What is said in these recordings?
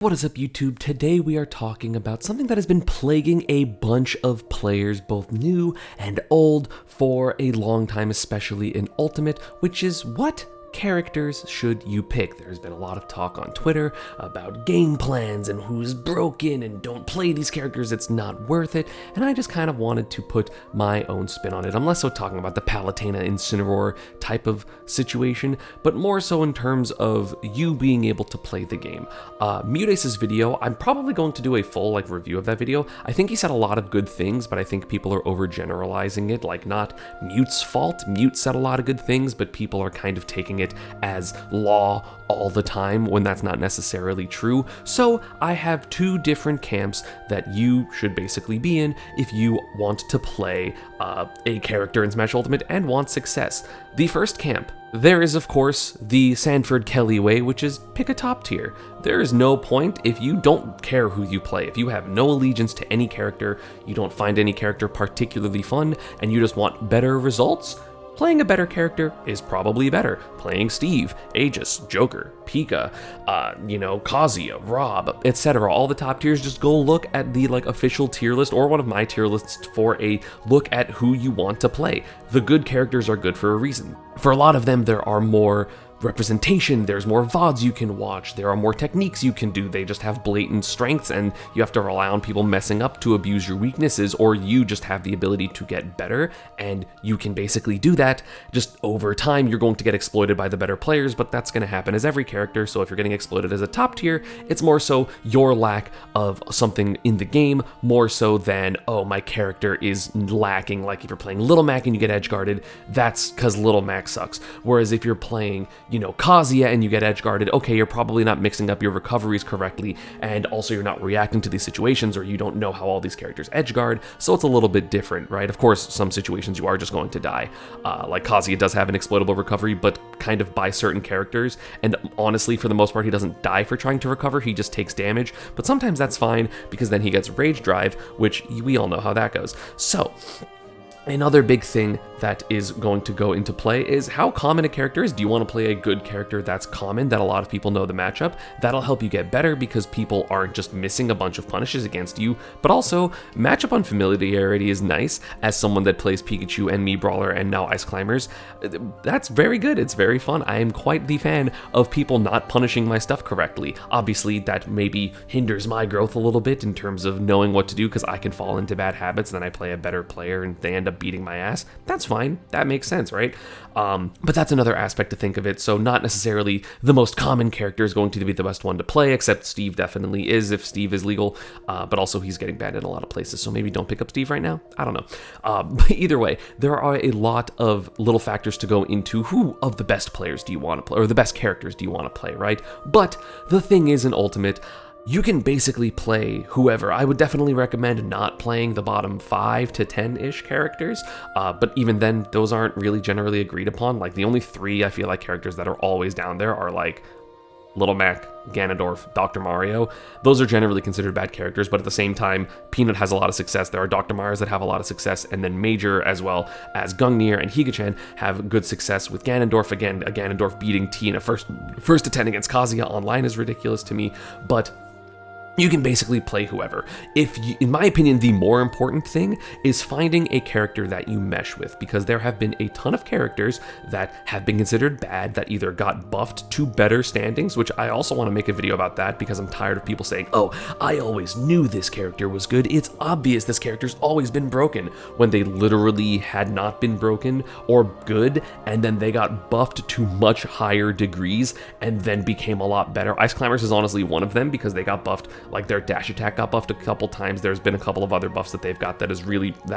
What is up, YouTube? Today we are talking about something that has been plaguing a bunch of players, both new and old, for a long time, especially in Ultimate, which is what characters should you pick? There's been a lot of talk on Twitter about game plans and who's broken and don't play these characters, it's not worth it, and I just kind of wanted to put my own spin on it. I'm less so talking about the Palutena Incineroar type of situation, but more so in terms of you being able to play the game. Mutace's video, I'm probably going to do a full review of that video. I think he said a lot of good things, but I think people are overgeneralizing it, not Mute's fault. Mute said a lot of good things, but people are kind of taking it as law all the time when that's not necessarily true. So I have two different camps that you should basically be in if you want to play a character in Smash Ultimate and want success. The first camp, there is of course the Sanford Kelly way, which is pick a top tier. There is no point if you don't care who you play, if you have no allegiance to any character, you don't find any character particularly fun, and you just want better results, playing a better character is probably better. Playing Steve, Aegis, Joker, Pika, Kazuya, Rob, etc. All the top tiers, just go look at the official tier list or one of my tier lists for a look at who you want to play. The good characters are good for a reason. For a lot of them, there are more representation, there's more VODs you can watch, there are more techniques you can do, they just have blatant strengths and you have to rely on people messing up to abuse your weaknesses, or you just have the ability to get better, and you can basically do that. Just over time, you're going to get exploited by the better players, but that's going to happen as every character, so if you're getting exploited as a top tier, it's more so your lack of something in the game, more so than, oh, my character is lacking. Like if you're playing Little Mac and you get edge guarded, that's because Little Mac sucks. Whereas if you're playing Kazuya and you get edge guarded, okay, you're probably not mixing up your recoveries correctly, and also you're not reacting to these situations, or you don't know how all these characters edge guard, so it's a little bit different, right? Of course, some situations you are just going to die. Like Kazuya does have an exploitable recovery, but kind of by certain characters, and honestly, for the most part, he doesn't die for trying to recover, he just takes damage, but sometimes that's fine, because then he gets Rage Drive, which we all know how that goes. So, another big thing that is going to go into play is how common a character is. Do you want to play a good character that's common, that a lot of people know the matchup? That'll help you get better because people aren't just missing a bunch of punishes against you, but also matchup unfamiliarity is nice. As someone that plays Pikachu and Mii Brawler and now Ice Climbers, that's very good, it's very fun. I am quite the fan of people not punishing my stuff correctly. Obviously, that maybe hinders my growth a little bit in terms of knowing what to do, because I can fall into bad habits, then I play a better player and they end up beating my ass. That's fine, that makes sense, right? But that's another aspect to think of it. So not necessarily the most common character is going to be the best one to play, except Steve definitely is if Steve is legal, but also he's getting banned in a lot of places, so maybe don't pick up Steve right now, I don't know. But either way, there are a lot of little factors to go into who of the best players do you want to play, or the best characters do you want to play, right? But the thing is, in Ultimate, you can basically play whoever. I would definitely recommend not playing the bottom 5 to 10-ish characters, but even then, those aren't really generally agreed upon. The only 3 I feel like characters that are always down there are Little Mac, Ganondorf, Dr. Mario. Those are generally considered bad characters, but at the same time, Peanut has a lot of success. There are Dr. Marios that have a lot of success, and then Major, as well as Gungnir and Higachan, have good success with Ganondorf. Again, a Ganondorf beating T in a first to 10 against Kazuya online is ridiculous to me, but you can basically play whoever. In my opinion, the more important thing is finding a character that you mesh with, because there have been a ton of characters that have been considered bad that either got buffed to better standings, which I also want to make a video about that because I'm tired of people saying, oh, I always knew this character was good. It's obvious this character's always been broken, when they literally had not been broken or good, and then they got buffed to much higher degrees and then became a lot better. Ice Climbers is honestly one of them, because they got buffed. Their dash attack got buffed a couple times. There's been a couple of other buffs that they've got that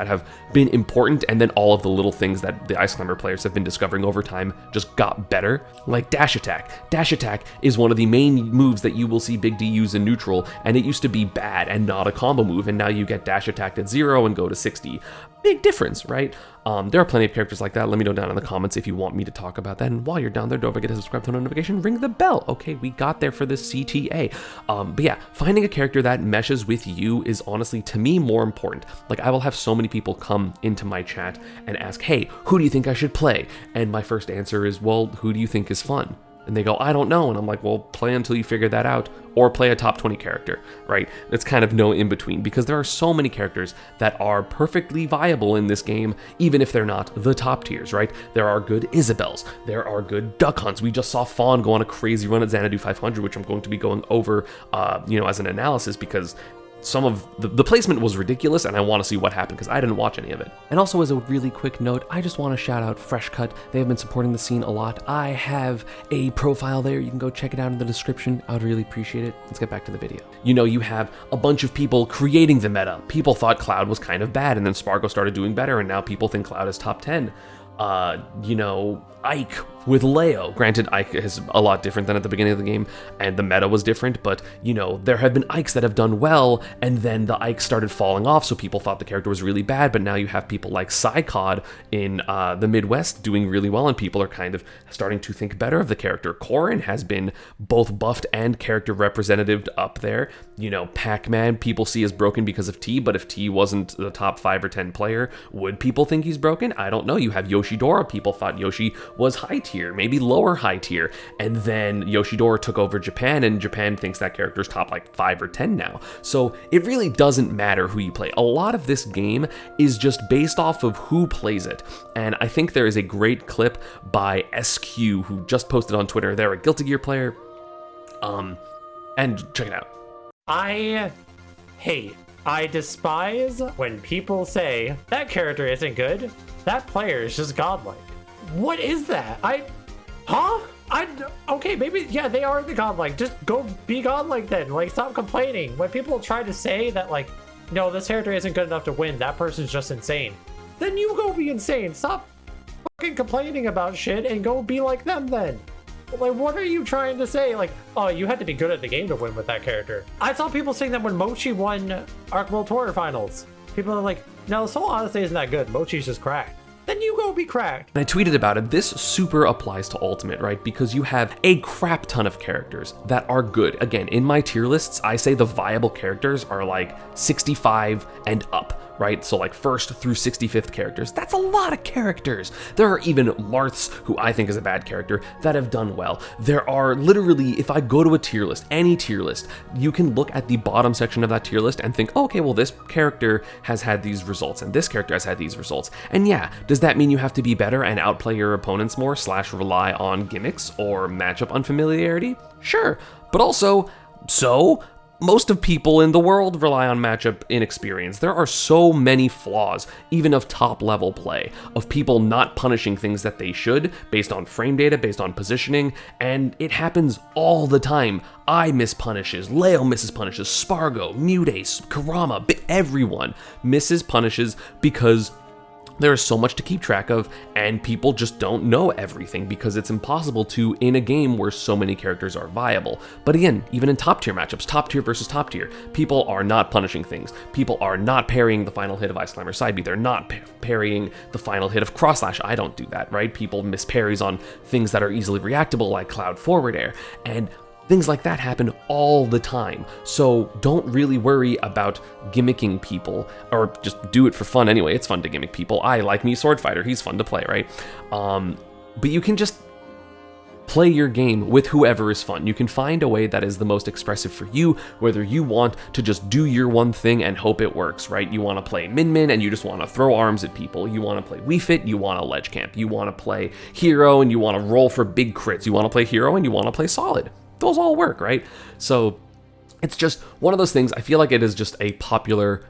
have been important, and then all of the little things that the Ice Climber players have been discovering over time just got better. Like dash attack. Dash attack is one of the main moves that you will see Big D use in neutral, and it used to be bad and not a combo move, and now you get dash attacked at 0 and go to 60. Big difference, right? There are plenty of characters like that. Let me know down in the comments if you want me to talk about that. And while you're down there, don't forget to subscribe, turn on notification, ring the bell. Okay, we got there for the CTA. But yeah, finding a character that meshes with you is honestly, to me, more important. I will have so many people come into my chat and ask, hey, who do you think I should play? And my first answer is, well, who do you think is fun? And they go, I don't know. And I'm like, well, play until you figure that out, or play a top 20 character, right? It's kind of no in between, because there are so many characters that are perfectly viable in this game, even if they're not the top tiers, right? There are good Isabels, there are good Duck Hunts. We just saw Fawn go on a crazy run at Xanadu 500, which I'm going to be going over, as an analysis, because some of the placement was ridiculous, and I want to see what happened because I didn't watch any of it. And also, as a really quick note, I just want to shout out Fresh Cut. They have been supporting the scene a lot. I have a profile there. You can go check it out in the description. I would really appreciate it. Let's get back to the video. You have a bunch of people creating the meta. People thought Cloud was kind of bad, and then Spargo started doing better, and now people think Cloud is top 10. Ike with Leo. Granted, Ike is a lot different than at the beginning of the game, and the meta was different, but, there have been Ikes that have done well, and then the Ike started falling off, so people thought the character was really bad, but now you have people like Psycod in the Midwest doing really well, and people are kind of starting to think better of the character. Corrin has been both buffed and character representative up there. Pac-Man, people see as broken because of T, but if T wasn't the top 5 or 10 player, would people think he's broken? I don't know. You have Yoshidora. People thought Yoshi was high tier, maybe lower high tier, and then Yoshidora took over Japan, and Japan thinks that character's top 5 or 10 now. So it really doesn't matter who you play. A lot of this game is just based off of who plays it, and I think there is a great clip by SQ who just posted on Twitter. They're a Guilty Gear player, and check it out. I despise when people say that character isn't good, that player is just godlike. What is that? Okay, maybe, yeah, they are the godlike. Just go be godlike then. Stop complaining. When people try to say that, no, this character isn't good enough to win, that person's just insane, then you go be insane. Stop fucking complaining about shit and go be like them then. What are you trying to say? Oh, you had to be good at the game to win with that character. I saw people saying that when Mochi won Arc World Tour Finals. People are like, no, Soul honestly isn't that good. Mochi's just cracked. Then you go be cracked. And I tweeted about it. This super applies to Ultimate, right? Because you have a crap ton of characters that are good. Again, in my tier lists, I say the viable characters are 65 and up, right? So 1st through 65th characters. That's a lot of characters. There are even Marths, who I think is a bad character, that have done well. There are literally, if I go to a tier list, any tier list, you can look at the bottom section of that tier list and think, oh, okay, well, this character has had these results and this character has had these results. And yeah, does that mean you have to be better and outplay your opponents more / rely on gimmicks or matchup unfamiliarity? Sure, but also, most of people in the world rely on matchup inexperience. There are so many flaws, even of top level play, of people not punishing things that they should, based on frame data, based on positioning, and it happens all the time. I miss punishes, Leo misses punishes, Spargo, Mutace, Karama, everyone misses punishes because there is so much to keep track of, and people just don't know everything because it's impossible to in a game where so many characters are viable. But again, even in top tier matchups, top tier versus top tier, people are not punishing things. People are not parrying the final hit of Ice Climber Side B. They're not parrying the final hit of Cross Slash. I don't do that, right? People miss parries on things that are easily reactable like Cloud Forward Air, and things like that happen all the time. So don't really worry about gimmicking people, or just do it for fun anyway. It's fun to gimmick people. I like me Sword Fighter. He's fun to play, right? But you can just play your game with whoever is fun. You can find a way that is the most expressive for you, whether you want to just do your one thing and hope it works, right? You want to play Min and you just want to throw arms at people. You want to play Wii Fit, you want to ledge camp. You want to play Hero and you want to roll for big crits. You want to play Hero and you want to play Solid. Those all work, right? So it's just one of those things. I feel like it is just a popular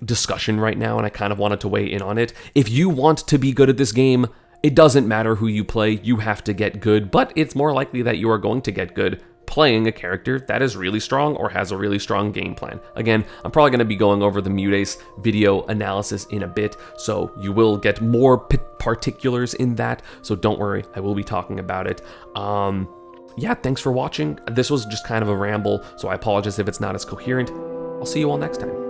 discussion right now, and I kind of wanted to weigh in on it. If you want to be good at this game, it doesn't matter who you play, you have to get good, but it's more likely that you are going to get good playing a character that is really strong or has a really strong game plan. Again, I'm probably going to be going over the Mutace video analysis in a bit, so you will get more particulars in that, so don't worry, I will be talking about it. Yeah, thanks for watching. This was just kind of a ramble, so I apologize if it's not as coherent. I'll see you all next time.